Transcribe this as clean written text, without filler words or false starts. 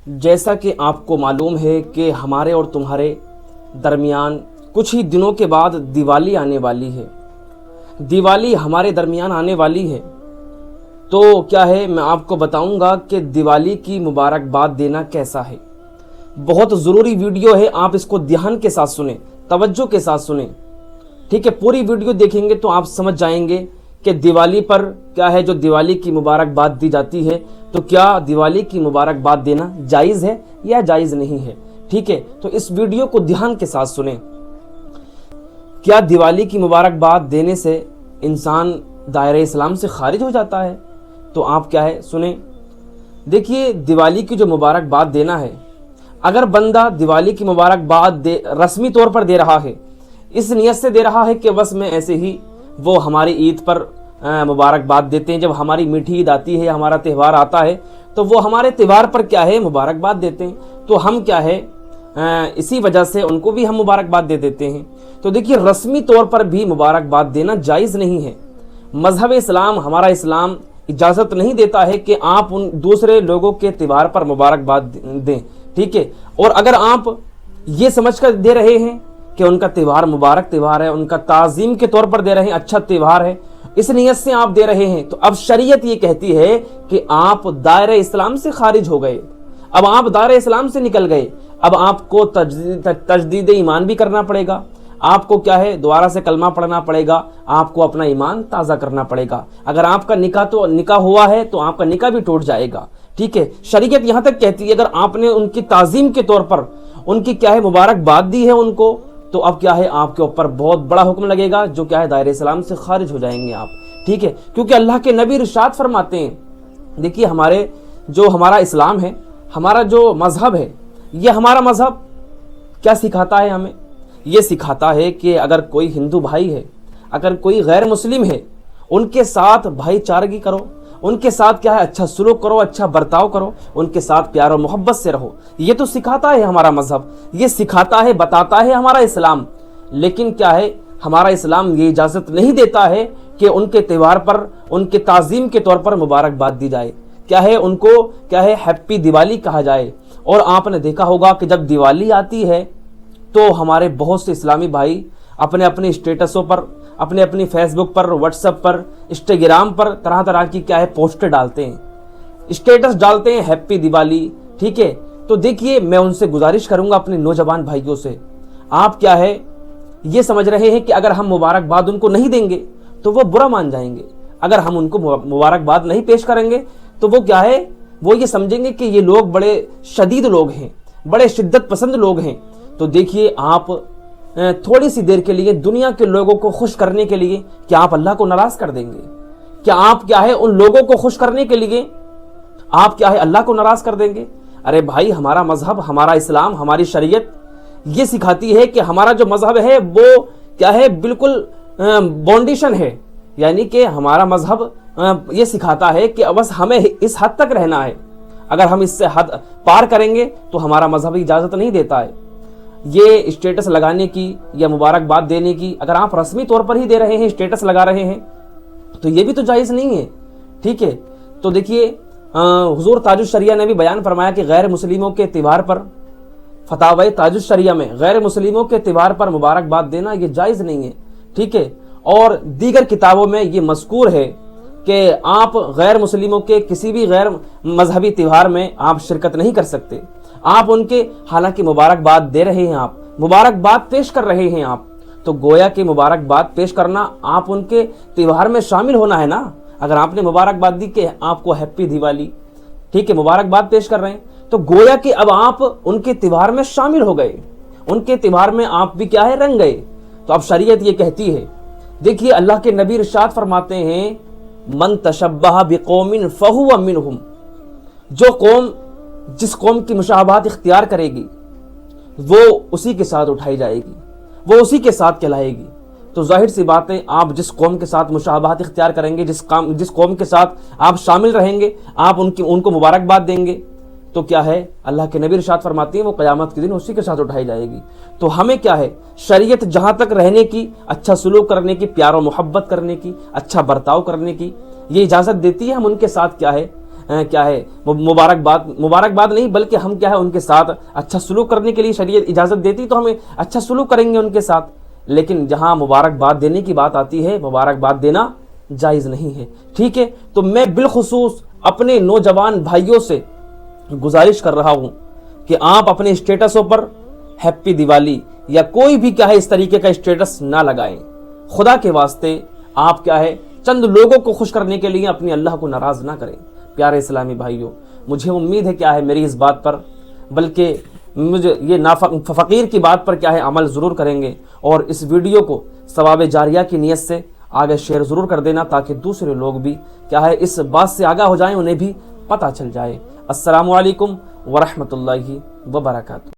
جیسا کہ آپ کو معلوم ہے کہ ہمارے اور تمہارے درمیان کچھ ہی دنوں کے بعد دیوالی آنے والی ہے۔ دیوالی ہمارے درمیان آنے والی ہے، تو کیا ہے میں آپ کو بتاؤں گا کہ دیوالی کی مبارکباد دینا کیسا ہے۔ بہت ضروری ویڈیو ہے، آپ اس کو دھیان کے ساتھ سنیں، توجہ کے ساتھ سنیں، ٹھیک ہے۔ پوری ویڈیو دیکھیں گے تو آپ سمجھ جائیں گے کہ دیوالی پر کیا ہے، جو دیوالی کی مبارکباد دی جاتی ہے تو کیا دیوالی کی مبارکباد دینا جائز ہے یا جائز نہیں ہے، ٹھیک ہے۔ تو اس ویڈیو کو دھیان کے ساتھ سنیں۔ کیا دیوالی کی مبارکباد دینے سے انسان دائرہ اسلام سے خارج ہو جاتا ہے؟ تو آپ کیا ہے سنیں۔ دیکھیے، دیوالی کی جو مبارکباد دینا ہے، اگر بندہ دیوالی کی مبارکباد رسمی طور پر دے رہا ہے، اس نیت سے دے رہا ہے کہ بس میں ایسے ہی وہ ہماری عید پر مبارکباد دیتے ہیں، جب ہماری میٹھی عید آتی ہے، ہمارا تہوار آتا ہے تو وہ ہمارے تہوار پر کیا ہے مبارکباد دیتے ہیں، تو ہم کیا ہے اسی وجہ سے ان کو بھی ہم مبارکباد دے دیتے ہیں۔ تو دیکھیے، رسمی طور پر بھی مبارکباد دینا جائز نہیں ہے۔ مذہب اسلام، ہمارا اسلام اجازت نہیں دیتا ہے کہ آپ ان دوسرے لوگوں کے تہوار پر مبارکباد دیں، ٹھیک ہے۔ اور اگر آپ یہ سمجھ کر دے رہے ہیں کہ ان کا تہوار مبارک تہوار ہے، ان کا تعظیم کے طور پر دے رہے ہیں، اچھا تہوار ہے، اس نیت سے آپ دے رہے ہیں، تو اب شریعت یہ کہتی ہے کہ آپ دائرہ اسلام سے خارج ہو گئے، اب آپ دائرہ اسلام سے نکل گئے، اب آپ کو تجدید ایمان بھی کرنا پڑے گا، آپ کو کیا ہے دوبارہ سے کلمہ پڑھنا پڑے گا، آپ کو اپنا ایمان تازہ کرنا پڑے گا۔ اگر آپ کا نکاح ہوا ہے تو آپ کا نکاح بھی ٹوٹ جائے گا، ٹھیک ہے۔ شریعت یہاں تک کہتی ہے اگر آپ نے ان کی تعظیم کے طور پر ان کی کیا ہے مبارکباد دی ہے ان کو، تو اب کیا ہے آپ کے اوپر بہت بڑا حکم لگے گا، جو کیا ہے دائرہ اسلام سے خارج ہو جائیں گے آپ، ٹھیک ہے۔ کیونکہ اللہ کے نبی ارشاد فرماتے ہیں، دیکھیے ہمارا اسلام ہے، ہمارا جو مذہب ہے، یہ ہمارا مذہب کیا سکھاتا ہے ہمیں؟ یہ سکھاتا ہے کہ اگر کوئی ہندو بھائی ہے، اگر کوئی غیر مسلم ہے، ان کے ساتھ بھائی چارگی کرو، ان کے ساتھ کیا ہے اچھا سلوک کرو، اچھا برتاؤ کرو، ان کے ساتھ پیار و محبت سے رہو۔ یہ تو سکھاتا ہے ہمارا مذہب، یہ سکھاتا ہے، بتاتا ہے ہمارا اسلام۔ لیکن کیا ہے ہمارا اسلام یہ اجازت نہیں دیتا ہے کہ ان کے تہوار پر ان کے تعظیم کے طور پر مبارکباد دی جائے، کیا ہے ان کو کیا ہے ہیپی دیوالی کہا جائے۔ اور آپ نے دیکھا ہوگا کہ جب دیوالی آتی ہے تو ہمارے بہت سے اسلامی بھائی اپنے اپنے اسٹیٹسوں پر، اپنی فیس بک پر، واٹس ایپ پر، انسٹاگرام پر طرح طرح کی کیا ہے پوسٹ ڈالتے ہیں، اسٹیٹس ڈالتے ہیں ہیپی دیوالی، ٹھیک ہے۔ تو دیکھیے، میں ان سے گزارش کروں گا اپنے نوجوان بھائیوں سے، آپ کیا ہے یہ سمجھ رہے ہیں کہ اگر ہم مبارکباد ان کو نہیں دیں گے تو وہ برا مان جائیں گے، اگر ہم ان کو مبارکباد نہیں پیش کریں گے تو وہ کیا ہے وہ یہ سمجھیں گے کہ یہ لوگ بڑے شدید لوگ ہیں، بڑے شدت پسند لوگ ہیں۔ تو دیکھیے، آپ تھوڑی سی دیر کے لیے دنیا کے لوگوں کو خوش کرنے کے لیے کیا آپ اللہ کو ناراض کر دیں گے؟ کیا آپ کیا ہے ان لوگوں کو خوش کرنے کے لیے آپ کیا ہے اللہ کو ناراض کر دیں گے؟ ارے بھائی، ہمارا مذہب، ہمارا اسلام، ہماری شریعت یہ سکھاتی ہے کہ ہمارا جو مذہب ہے وہ کیا ہے بالکل باؤنڈیشن ہے، یعنی کہ ہمارا مذہب یہ سکھاتا ہے کہ بس ہمیں اس حد تک رہنا ہے، اگر ہم اس سے حد پار کریں گے تو ہمارا مذہب اجازت نہیں دیتا ہے۔ یہ اسٹیٹس لگانے کی یا مبارکباد دینے کی اگر آپ رسمی طور پر ہی دے رہے ہیں، اسٹیٹس لگا رہے ہیں، تو یہ بھی تو جائز نہیں ہے، ٹھیک ہے۔ تو دیکھیے، حضور تاج الشریعہ نے بھی بیان فرمایا کہ غیر مسلموں کے تہوار پر، فتاوی تاج الشریعہ میں غیر مسلموں کے تہوار پر مبارکباد دینا یہ جائز نہیں ہے، ٹھیک ہے۔ اور دیگر کتابوں میں یہ مذکور ہے کہ آپ غیر مسلموں کے کسی بھی غیر مذہبی تہوار میں آپ شرکت نہیں کر سکتے، آپ ان کے حالانکہ مبارکباد دے رہے ہیں، آپ مبارکباد پیش کر رہے ہیں، آپ تو گویا کہ مبارکباد پیش کرنا آپ ان کے تہوار میں شامل ہونا ہے نا۔ اگر آپ نے مبارکباد دی کہ آپ کو ہیپی دیوالی، ٹھیک ہے، مبارکباد پیش کر رہے ہیں، تو گویا کہ اب آپ ان کے تہوار میں شامل ہو گئے، ان کے تہوار میں آپ بھی کیا ہے رنگ گئے۔ تو اب شریعت یہ کہتی ہے، دیکھیے اللہ کے نبی ارشاد فرماتے ہیں، من تشبہ بقوم فہو منہم، جو قوم جس قوم کی مشابہت اختیار کرے گی وہ اسی کے ساتھ اٹھائی جائے گی، وہ اسی کے ساتھ کہلائے گی۔ تو ظاہر سی بات ہے، آپ جس قوم کے ساتھ مشابہت اختیار کریں گے، جس قوم کے ساتھ آپ شامل رہیں گے، آپ ان کو مبارکباد دیں گے، تو کیا ہے اللہ کے نبی ارشاد فرماتے ہیں وہ قیامت کے دن اسی کے ساتھ اٹھائی جائے گی۔ تو ہمیں کیا ہے شریعت جہاں تک رہنے کی، اچھا سلوک کرنے کی، پیار و محبت کرنے کی، اچھا برتاؤ کرنے کی یہ اجازت دیتی ہے، ہم ان کے ساتھ کیا ہے کیا ہے مبارکباد نہیں بلکہ ہم کیا ہے ان کے ساتھ اچھا سلوک کرنے کے لیے شریعت اجازت دیتی تو ہمیں اچھا سلوک کریں گے ان کے ساتھ. لیکن جہاں مبارکباد دینے کی بات آتی ہے مبارکباد دینا جائز نہیں ہے. ٹھیک ہے, تو میں بالخصوص اپنے نوجوان بھائیوں سے گزارش کر رہا ہوں کہ آپ اپنے اسٹیٹسوں پر ہیپی دیوالی یا کوئی بھی کیا ہے اس طریقے کا اسٹیٹس نہ لگائیں. خدا کے واسطے آپ کیا ہے چند لوگوں کو خوش کرنے کے لیے اپنے اللہ کو ناراض نہ کریں. پیارے اسلامی بھائیوں, مجھے امید ہے کیا ہے میری اس بات پر بلکہ مجھے یہ فقیر کی بات پر کیا ہے عمل ضرور کریں گے, اور اس ویڈیو کو ثواب جاریہ کی نیت سے آگے شیئر ضرور کر دینا تاکہ دوسرے لوگ بھی کیا ہے اس بات سے آگاہ ہو جائیں, انہیں بھی پتہ چل جائے. السلام علیکم ورحمۃ اللہ وبرکاتہ.